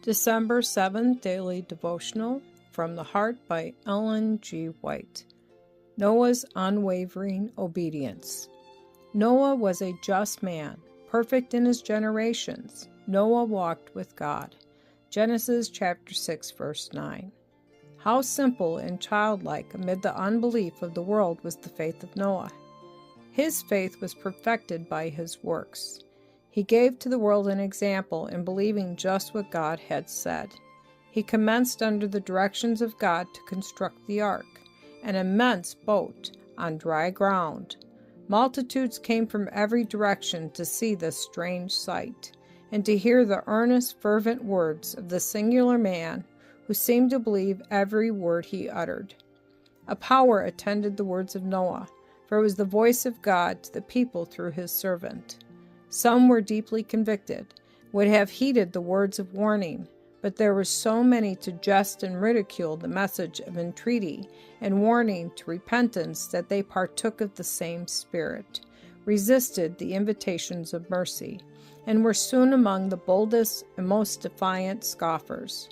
December 7th Daily Devotional from the Heart by Ellen G. White. Noah's unwavering obedience. Noah was a just man, perfect in his generations. Noah walked with God. Genesis chapter 6, verse 9. How simple and childlike amid the unbelief of the world was the faith of Noah. His faith was perfected by his works. He gave to the world an example in believing just what God had said. He commenced under the directions of God to construct the ark, an immense boat on dry ground. Multitudes came from every direction to see this strange sight, and to hear the earnest, fervent words of the singular man who seemed to believe every word he uttered. A power attended the words of Noah, for it was the voice of God to the people through his servant. Some were deeply convicted, would have heeded the words of warning, but there were so many to jest and ridicule the message of entreaty and warning to repentance that they partook of the same spirit, resisted the invitations of mercy, and were soon among the boldest and most defiant scoffers.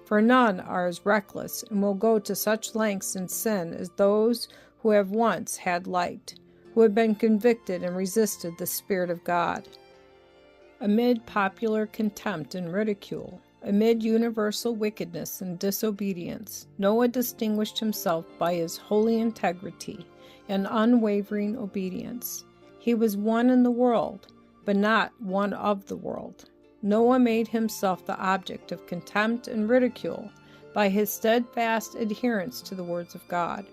For none are as reckless and will go to such lengths in sin as those who have once had light, who have been convicted and resisted the Spirit of God. Amid popular contempt and ridicule, amid universal wickedness and disobedience, Noah distinguished himself by his holy integrity and unwavering obedience. He was one in the world, but not one of the world. Noah made himself the object of contempt and ridicule by his steadfast adherence to the words of God.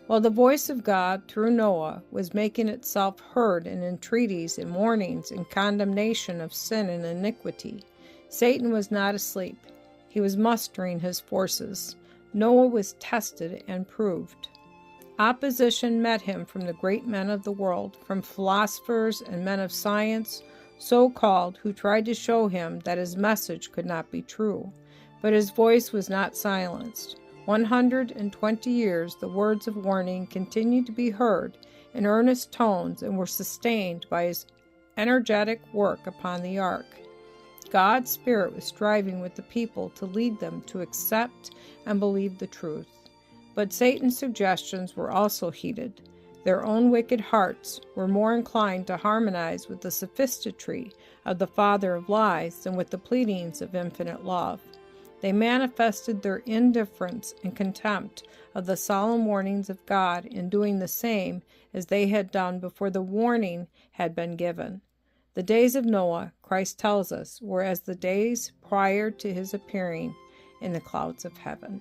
While the voice of God through Noah was making itself heard in entreaties and warnings and condemnation of sin and iniquity, Satan was not asleep. He was mustering his forces. Noah was tested and proved. Opposition met him from the great men of the world, from philosophers and men of science, so-called, who tried to show him that his message could not be true. But his voice was not silenced. 120 years the words of warning continued to be heard in earnest tones and were sustained by his energetic work upon the ark. God's Spirit was striving with the people to lead them to accept and believe the truth. But Satan's suggestions were also heeded. Their own wicked hearts were more inclined to harmonize with the sophistry of the father of lies than with the pleadings of infinite love. They manifested their indifference and contempt of the solemn warnings of God in doing the same as they had done before the warning had been given. The days of Noah, Christ tells us, were as the days prior to his appearing in the clouds of heaven.